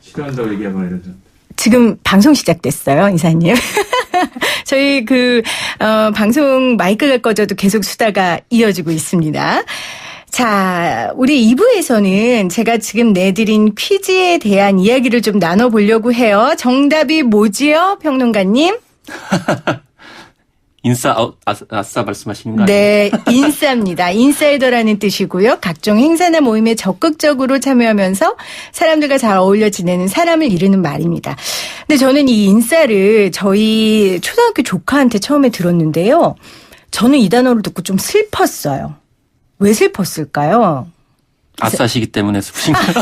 싫어한다고 얘기하거나 이러죠. 지금 방송 시작됐어요, 이사님. 저희 방송 마이크가 꺼져도 계속 수다가 이어지고 있습니다. 자, 우리 2부에서는 제가 지금 내드린 퀴즈에 대한 이야기를 좀 나눠보려고 해요. 정답이 뭐지요, 평론가님? 아싸 말씀하시는 거 아니에요? 네, 인싸입니다. 인사이더라는 뜻이고요. 각종 행사나 모임에 적극적으로 참여하면서 사람들과 잘 어울려 지내는 사람을 이르는 말입니다. 근데 저는 이 인싸를 저희 초등학교 조카한테 처음에 들었는데요. 저는 이 단어를 듣고 좀 슬펐어요. 왜 슬펐을까요? 아싸시기 때문에 슬프신 거예요?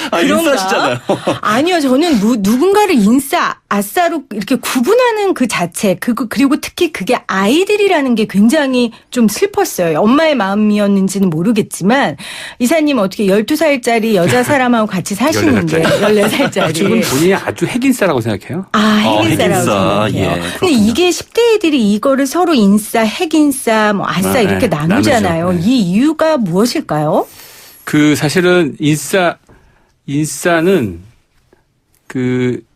그런가? 인싸시잖아요. 아니요, 저는 누군가를 인싸, 아싸로 이렇게 구분하는 그 자체, 그리고 특히 그게 아이들이라는 게 굉장히 좀 슬펐어요. 엄마의 마음이었는지는 모르겠지만, 이사님 어떻게 12살짜리 여자 사람하고 같이 사시는데, 14살짜리. 지금 본인이 아주 핵인싸라고 생각해요. 아, 핵인싸라고 핵인싸. 생각해요. 예, 근데 이게 10대 애들이 이거를 서로 인싸, 핵인싸, 뭐 아싸 이렇게 나누잖아요. 나누죠. 네. 이 이유가 무엇일까요? 사실은 인싸는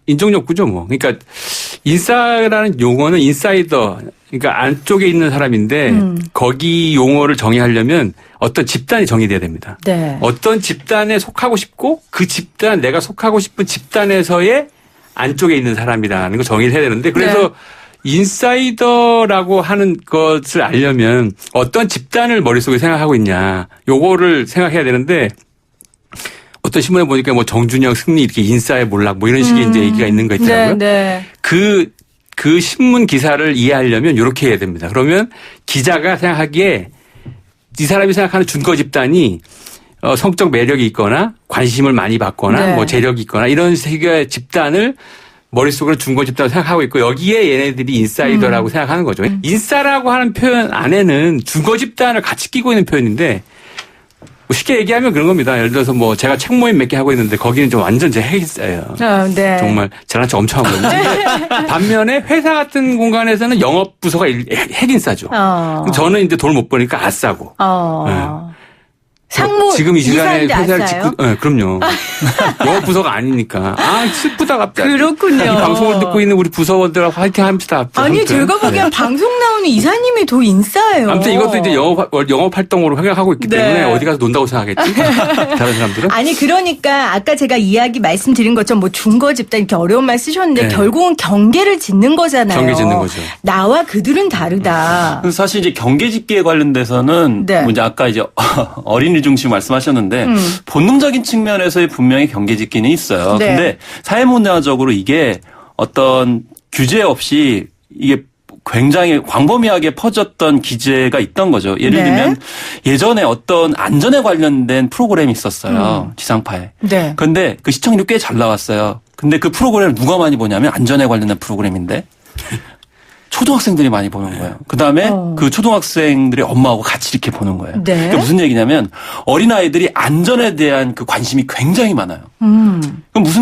인종욕구죠, 뭐. 그러니까 인싸라는 용어는 인사이더, 그러니까 안쪽에 있는 사람인데 거기 용어를 정의하려면 어떤 집단이 정의돼야 됩니다. 네. 어떤 집단에 속하고 싶고 그 집단, 내가 속하고 싶은 집단에서의 안쪽에 있는 사람이라는 걸 정의를 해야 되는데 그래서 네. 인사이더라고 하는 것을 알려면 어떤 집단을 머릿속에 생각하고 있냐 요거를 생각해야 되는데 어떤 신문에 보니까 뭐 정준영, 승리 이렇게 인싸의 몰락 뭐 이런 식의 이제 얘기가 있는 거 있더라고요. 네, 네. 그 신문 기사를 이해하려면 이렇게 해야 됩니다. 그러면 기자가 생각하기에 이 사람이 생각하는 준거 집단이 성적 매력이 있거나 관심을 많이 받거나 네. 뭐 재력이 있거나 이런 식의 집단을 머릿속으로 준거 집단을 생각하고 있고 여기에 얘네들이 인사이더라고 생각하는 거죠. 인싸라고 하는 표현 안에는 준거 집단을 같이 끼고 있는 표현인데 뭐 쉽게 얘기하면 그런 겁니다. 예를 들어서 뭐 제가 책 모임 몇 개 하고 있는데 거기는 좀 완전 제 핵인싸예요. 네. 정말 잘난 척 엄청 하거든요. 반면에 회사 같은 공간에서는 영업 부서가 핵인싸죠. 저는 이제 돈을 못 버니까 아싸고. 네. 상무 지금 이 시간에 이사인데 회사를 아싸요? 짓고, 네, 그럼요. 영업 부서가 아니니까. 슬프다 갑자기. 그렇군요. 이 방송을 듣고 있는 우리 부서원들하고 화이팅 합시다. 아니 아무튼. 제가 보기엔 방송 나오는 이사님이 더 인싸예요. 아무튼 이것도 이제 영업 활동으로 생각하고 있기 네. 때문에 어디 가서 논다고 생각하겠지. 다른 사람들은. 아니 그러니까 아까 제가 이야기 말씀드린 것처럼 뭐 준거 집단 이렇게 어려운 말 쓰셨는데 네. 결국은 경계를 짓는 거잖아요. 경계 짓는 거죠. 나와 그들은 다르다. 사실 이제 경계짓기에 관련돼서는 네. 뭐 이제 아까 이제 어린이 중심 말씀하셨는데 본능적인 측면에서의 분명히 경계짓기는 있어요. 네. 근데 사회문화적으로 이게 어떤 규제 없이 이게 굉장히 광범위하게 퍼졌던 기제가 있던 거죠. 예를 네. 들면 예전에 어떤 안전에 관련된 프로그램이 있었어요. 지상파에. 네. 그런데 그 시청률이 꽤 잘 나왔어요. 근데 그 프로그램을 누가 많이 보냐면 안전에 관련된 프로그램인데 초등학생들이 많이 보는 거예요. 그다음에 그 초등학생들의 엄마하고 같이 이렇게 보는 거예요. 네. 그게 무슨 얘기냐면 어린아이들이 안전에 대한 그 관심이 굉장히 많아요. 그럼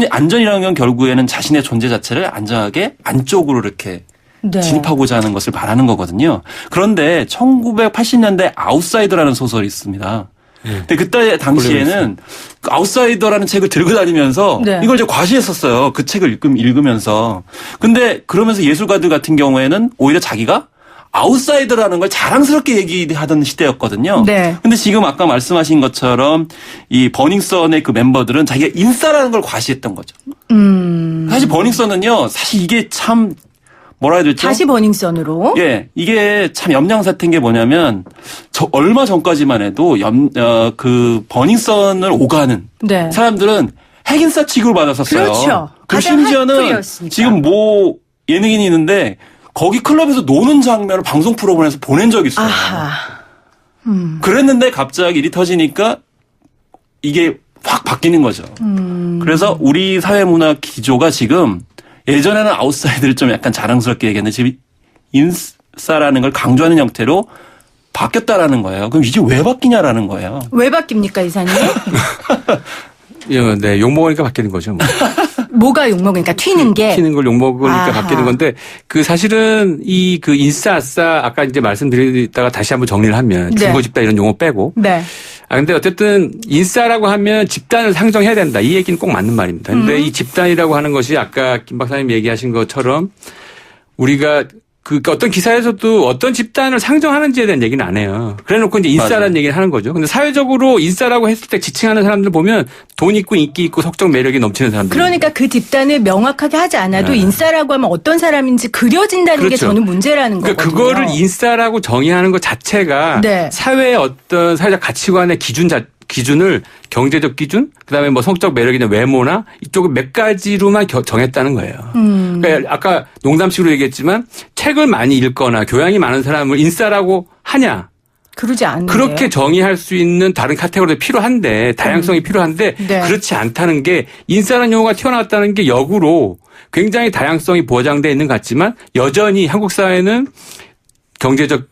안전이라는 건 결국에는 자신의 존재 자체를 안전하게 안쪽으로 이렇게 네. 진입하고자 하는 것을 말하는 거거든요. 그런데 1980년대 아웃사이더라는 소설이 있습니다. 근데 그때 당시에는 그 아웃사이더라는 책을 들고 다니면서 네. 이걸 이제 과시했었어요. 그 책을 읽으면서. 근데 그러면서 예술가들 같은 경우에는 오히려 자기가 아웃사이더라는 걸 자랑스럽게 얘기하던 시대였거든요. 네. 근데 지금 아까 말씀하신 것처럼 이 버닝썬의 그 멤버들은 자기가 인싸라는 걸 과시했던 거죠. 사실 버닝썬은요. 사실 이게 참 뭐라 해야 되죠? 다시 버닝썬으로. 예, 이게 참 염려사태인 게 뭐냐면, 얼마 전까지만 해도 그 버닝썬을 오가는 네. 사람들은 핵인싸 취급을 받았었어요. 그렇죠. 그리고 가장 심지어는 핫플이었으니까. 지금 뭐 예능인이 있는데 거기 클럽에서 노는 장면을 방송 프로그램에서 보낸 적이 있어요. 아하. 그랬는데 갑자기 일이 터지니까 이게 확 바뀌는 거죠. 그래서 우리 사회 문화 기조가 지금 예전에는 아웃사이드를 좀 약간 자랑스럽게 얘기했는데 지금 인싸라는 걸 강조하는 형태로 바뀌었다라는 거예요. 그럼 이게 왜 바뀌냐라는 거예요. 왜 바뀝니까 이사님? 네, 욕먹으니까 바뀌는 거죠. 뭐. 뭐가 욕먹으니까 튀는 게. 튀는 걸 욕먹으니까 아하. 바뀌는 건데 사실은 그 인싸, 아싸 아까 이제 말씀드리다가 다시 한번 정리를 하면 네. 준거 집단 이런 용어 빼고 네. 근데 어쨌든 인싸라고 하면 집단을 상정해야 된다. 이 얘기는 꼭 맞는 말입니다. 근데 이 집단이라고 하는 것이 아까 김 박사님 얘기하신 것처럼 우리가 그 어떤 기사에서도 어떤 집단을 상정하는지에 대한 얘기는 안 해요. 그래 놓고 이제 인싸라는 맞아요. 얘기를 하는 거죠. 근데 사회적으로 인싸라고 했을 때 지칭하는 사람들 보면 돈 있고 인기 있고 성적 매력이 넘치는 사람들. 그러니까 그 집단을 명확하게 하지 않아도 네. 인싸라고 하면 어떤 사람인지 그려진다는 게 그렇죠. 저는 문제라는 그러니까 거거든요. 그거를 인싸라고 정의하는 것 자체가 네. 사회의 어떤 사회적 가치관의 기준을 경제적 기준, 그다음에 뭐 성적 매력이나 외모나 이쪽을 몇 가지로만 정했다는 거예요. 그러니까 아까 농담식으로 얘기했지만 책을 많이 읽거나 교양이 많은 사람을 인싸라고 하냐? 그러지 않는데. 그렇게 정의할 수 있는 다른 카테고리도 필요한데 다양성이 필요한데 네. 그렇지 않다는 게 인싸라는 용어가 튀어나왔다는 게 역으로 굉장히 다양성이 보장되어 있는 것 같지만 여전히 한국 사회는 경제적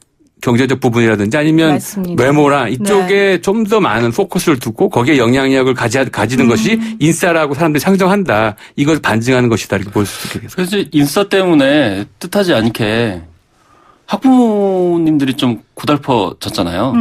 부분이라든지 아니면 맞습니다. 외모나 이쪽에 좀 더 많은 포커스를 두고 거기에 영향력을 가지는 것이 인싸라고 사람들이 상정한다. 이걸 반증하는 것이다. 이렇게 볼 수 있겠습니다. 그래서 인싸 때문에 뜻하지 않게 학부모님들이 좀 고달퍼졌잖아요.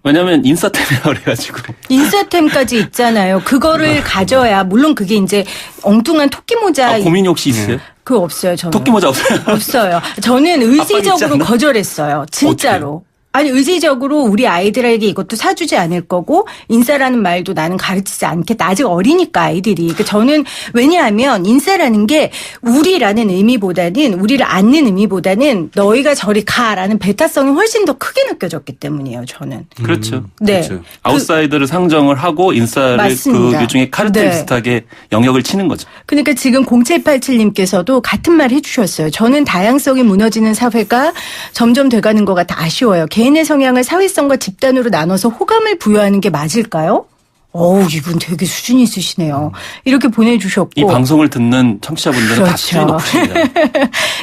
왜냐하면 인싸 때문에 그래가지고. 인싸템까지 있잖아요. 그거를 가져야 물론 그게 이제 엉뚱한 토끼 모자 고민이 혹시 있어요? 그거 없어요. 저는. 토끼 모자 없어요? 없어요. 저는 의지적으로 있지 않나? 거절했어요. 진짜로. 아니 의지적으로 우리 아이들에게 이것도 사주지 않을 거고 인싸라는 말도 나는 가르치지 않겠다. 아직 어리니까 아이들이. 그러니까 저는 왜냐하면 인싸라는 게 우리라는 의미보다는 우리를 안는 의미보다는 너희가 저리 가라는 배타성이 훨씬 더 크게 느껴졌기 때문이에요. 저는. 그렇죠. 네. 그렇죠. 아웃사이더를 상정을 하고 인싸를 맞습니다. 그 중에 카르텔 네. 비슷하게 영역을 치는 거죠. 그러니까 지금 0787님께서도 같은 말 해주셨어요. 저는 다양성이 무너지는 사회가 점점 돼가는 것 같아 아쉬워요. 개인의 성향을 사회성과 집단으로 나눠서 호감을 부여하는 게 맞을까요? 어우, 이분 되게 수준이 있으시네요. 이렇게 보내주셨고. 이 방송을 듣는 청취자분들은 다 그렇죠. 수준이 높으십니다.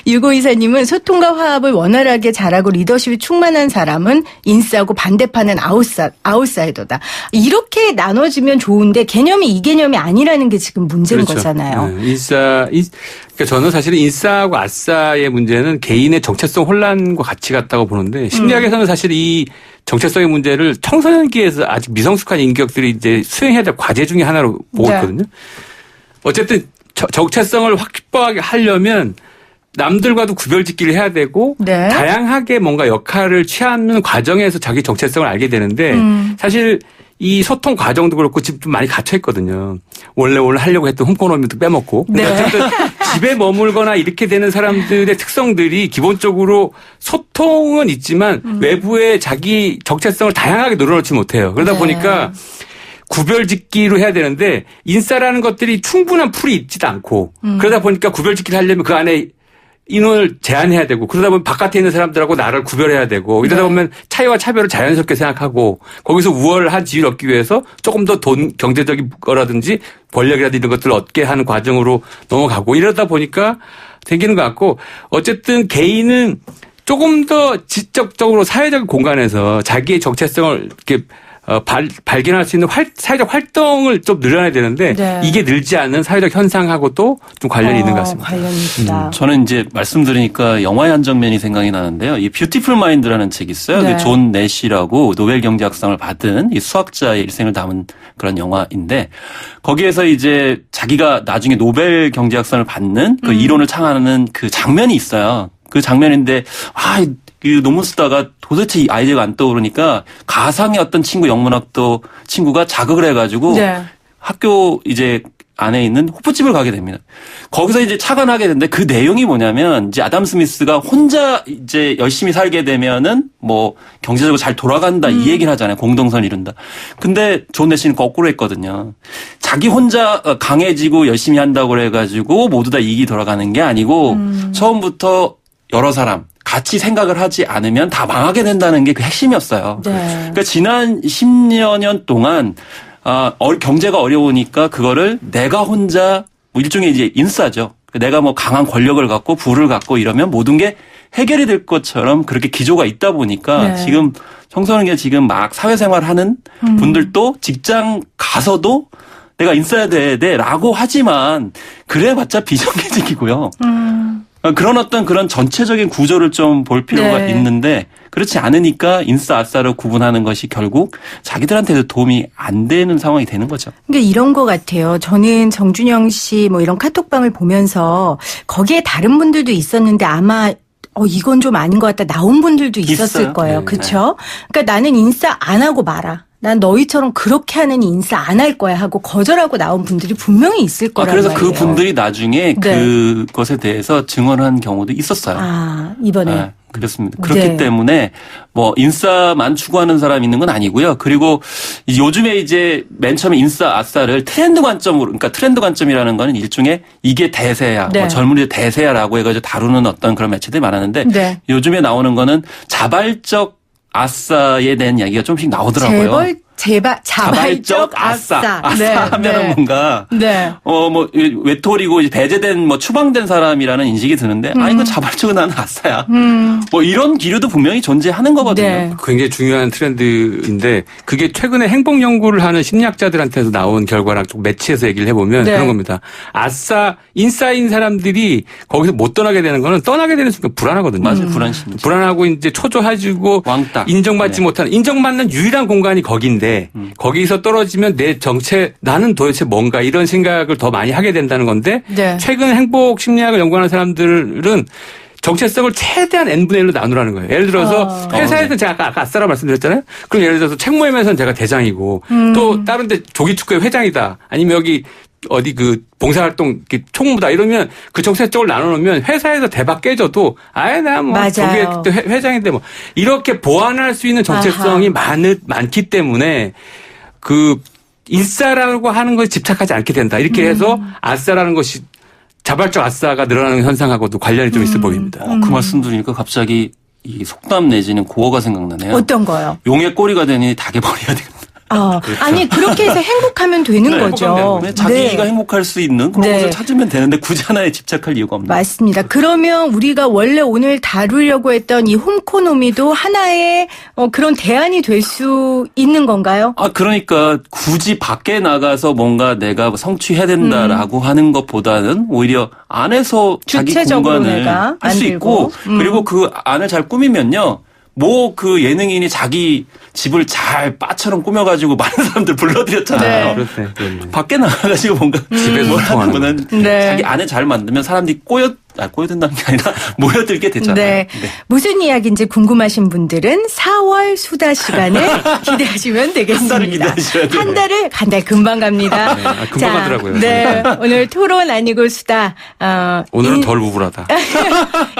유고이사님은 소통과 화합을 원활하게 잘하고 리더십이 충만한 사람은 인싸고 반대파는 아웃사이더다. 이렇게 나눠지면 좋은데 개념이 이 개념이 아니라는 게 지금 문제인 그렇죠. 거잖아요. 네. 그러니까 저는 사실은 인싸하고 아싸의 문제는 개인의 정체성 혼란과 같이 같다고 보는데 심리학에서는 사실 이 정체성의 문제를 청소년기에서 아직 미성숙한 인격들이 이제 수행해야 될 과제 중에 하나로 보고 네. 있거든요. 어쨌든 정체성을 확실하게 하려면 남들과도 구별짓기를 해야 되고 네. 다양하게 뭔가 역할을 취하는 과정에서 자기 정체성을 알게 되는데 사실 이 소통 과정도 그렇고 지금 좀 많이 갇혀 있거든요. 원래 하려고 했던 홈코노미도 빼먹고. 네. 어쨌든 집에 머물거나 이렇게 되는 사람들의 특성들이 기본적으로 소통은 있지만 외부에 자기 정체성을 다양하게 늘어놓지 못해요. 그러다 네. 보니까 구별짓기로 해야 되는데 인싸라는 것들이 충분한 풀이 있지도 않고 그러다 보니까 구별짓기를 하려면 그 안에 인원을 제한해야 되고 그러다 보면 바깥에 있는 사람들하고 나를 구별해야 되고 이러다 네. 보면 차이와 차별을 자연스럽게 생각하고 거기서 우월한 지위를 얻기 위해서 조금 더 경제적인 거라든지 권력이라든지 이런 것들을 얻게 하는 과정으로 넘어가고 이러다 보니까 생기는 것 같고 어쨌든 개인은 조금 더 지적적으로 사회적 공간에서 자기의 정체성을 이렇게 발견할 수 있는 사회적 활동을 좀 늘려야 되는데 네. 이게 늘지 않는 사회적 현상하고도 좀 관련이 있는 것 같습니다. 관련이 있다. 저는 이제 말씀드리니까 영화의 한 장면이 생각이 나는데요. 이 뷰티풀 마인드라는 책이 있어요. 네. 존 내시라고 노벨 경제학상을 받은 이 수학자의 일생을 담은 그런 영화인데 거기에서 이제 자기가 나중에 노벨 경제학상을 받는 그 이론을 창안하는 그 장면이 있어요. 그 장면인데 그 논문 쓰다가 도대체 이 아이디어가 안 떠오르니까 가상의 어떤 친구 영문학도 친구가 자극을 해가지고 네. 학교 이제 안에 있는 호프집을 가게 됩니다. 거기서 이제 착안하게 되는데 그 내용이 뭐냐면 이제 아담 스미스가 혼자 이제 열심히 살게 되면은 뭐 경제적으로 잘 돌아간다 이 얘기를 하잖아요. 공동선을 이룬다. 근데 존 내시는 거꾸로 했거든요. 자기 혼자 강해지고 열심히 한다고 그래가지고 모두 다 이익이 돌아가는 게 아니고 처음부터 여러 사람 같이 생각을 하지 않으면 다 망하게 된다는 게 그 핵심이었어요. 네. 그러니까 지난 10여 년 동안 경제가 어려우니까 그거를 내가 혼자 뭐 일종의 이제 인싸죠. 내가 뭐 강한 권력을 갖고 부를 갖고 이러면 모든 게 해결이 될 것처럼 그렇게 기조가 있다 보니까 네. 지금 청소년기 지금 막 사회생활하는 분들도 직장 가서도 내가 인싸야 돼 라고 하지만 그래봤자 비정규직이고요. 그런 어떤 그런 전체적인 구조를 좀 볼 필요가 네. 있는데 그렇지 않으니까 인싸 아싸를 구분하는 것이 결국 자기들한테도 도움이 안 되는 상황이 되는 거죠. 그러니까 이런 것 같아요. 저는 정준영 씨 뭐 이런 카톡방을 보면서 거기에 다른 분들도 있었는데 아마 이건 좀 아닌 것 같다 나온 분들도 있었을 있어요? 거예요. 네. 그렇죠? 그러니까 나는 인싸 안 하고 말아. 난 너희처럼 그렇게 하는 인싸 안 할 거야 하고 거절하고 나온 분들이 분명히 있을 거란 그래서 말이에요. 그 분들이 나중에 네. 그것에 대해서 증언한 경우도 있었어요. 이번에. 네, 그렇습니다. 그렇기 네. 때문에 뭐 인싸만 추구하는 사람이 있는 건 아니고요. 그리고 요즘에 이제 맨 처음에 인싸 아싸를 트렌드 관점으로, 그러니까 트렌드 관점이라는 거는 일종의 이게 대세야, 네. 뭐 젊은이들 대세야라고 해가지고 다루는 어떤 그런 매체들이 많았는데 네. 요즘에 나오는 거는 자발적 아싸에 대한 이야기가 조금씩 나오더라고요. 자발적 아싸. 아싸 네, 하면은 네. 뭔가 네. 뭐 외톨이고 이제 배제된 뭐 추방된 사람이라는 인식이 드는데 아니 그 자발적으로 나는 아싸야. 뭐 이런 기류도 분명히 존재하는 거거든요. 네. 굉장히 중요한 트렌드인데 그게 최근에 행복 연구를 하는 심리학자들한테서 나온 결과랑 좀 매치해서 얘기를 해보면 네. 그런 겁니다. 아싸 인싸인 사람들이 거기서 못 떠나게 되는 거는 떠나게 되는 순간 불안하거든요. 맞아요. 불안심. 불안하고 이제 초조해지고 왕따. 인정받지 네. 못하는 인정받는 유일한 공간이 거기인데 거기서 떨어지면 내 정체 나는 도대체 뭔가 이런 생각을 더 많이 하게 된다는 건데 네. 최근 행복 심리학을 연구하는 사람들은 정체성을 최대한 n분의 1로 나누라는 거예요. 예를 들어서 회사에서는 제가 아까 아싸라 말씀드렸잖아요. 그럼 예를 들어서 책 모임에서는 제가 대장이고 또 다른 데 조기축구회 회장이다. 아니면 여기 어디 그 봉사활동 총무다 이러면 그 정체성을 나눠놓으면 회사에서 대박 깨져도 아예 나 뭐 맞아요. 조기 회장인데 뭐 이렇게 보완할 수 있는 정체성이 많기 때문에 그 인싸라고 하는 것에 집착하지 않게 된다. 이렇게 해서 아싸라는 것이 자발적 아싸가 늘어나는 현상하고도 관련이 좀 있어 보입니다. 그 말씀 들으니까 갑자기 이 속담 내지는 고어가 생각나네요. 어떤 거요? 용의 꼬리가 되니 닭의 머리가 된다. 아니 그렇게 해서 행복하면 되는 거죠. 네, 자기가 행복할 수 있는 그런 네. 것을 찾으면 되는데 굳이 하나에 집착할 이유가 없는. 맞습니다. 그러면 우리가 원래 오늘 다루려고 했던 이 홈코노미도 하나의 그런 대안이 될 수 있는 건가요? 그러니까 굳이 밖에 나가서 뭔가 내가 성취해야 된다라고 하는 것보다는 오히려 안에서 자기 주체적으로 공간을 내가 할 수 있고 만들고. 그리고 그 안을 잘 꾸미면요. 뭐 그 예능인이 자기 집을 잘 바처럼 꾸며가지고 많은 사람들 불러들였잖아요. 네. 그렇네. 밖에 나가가지고 뭔가 집에서 뭘 소통하는 하는 거는 네. 자기 안에 잘 만들면 사람들이 꼬여든다는 게 아니라 모여들게 되잖아요. 네. 무슨 이야기인지 궁금하신 분들은 4월 수다 시간을 기대하시면 되겠습니다. 한 달을 기대하셔야 돼요. 한 달 금방 갑니다. 네, 금방 가더라고요. 네. 오늘 토론 아니고 수다. 오늘은 덜 우울하다.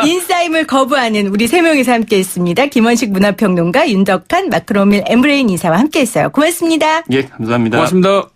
인싸임을 거부하는 우리 세 명이서 함께 했습니다. 김원식 문화평론가, 윤덕한, 마크로밀 엠브레인 이사와 함께 했어요. 고맙습니다. 예, 감사합니다. 고맙습니다.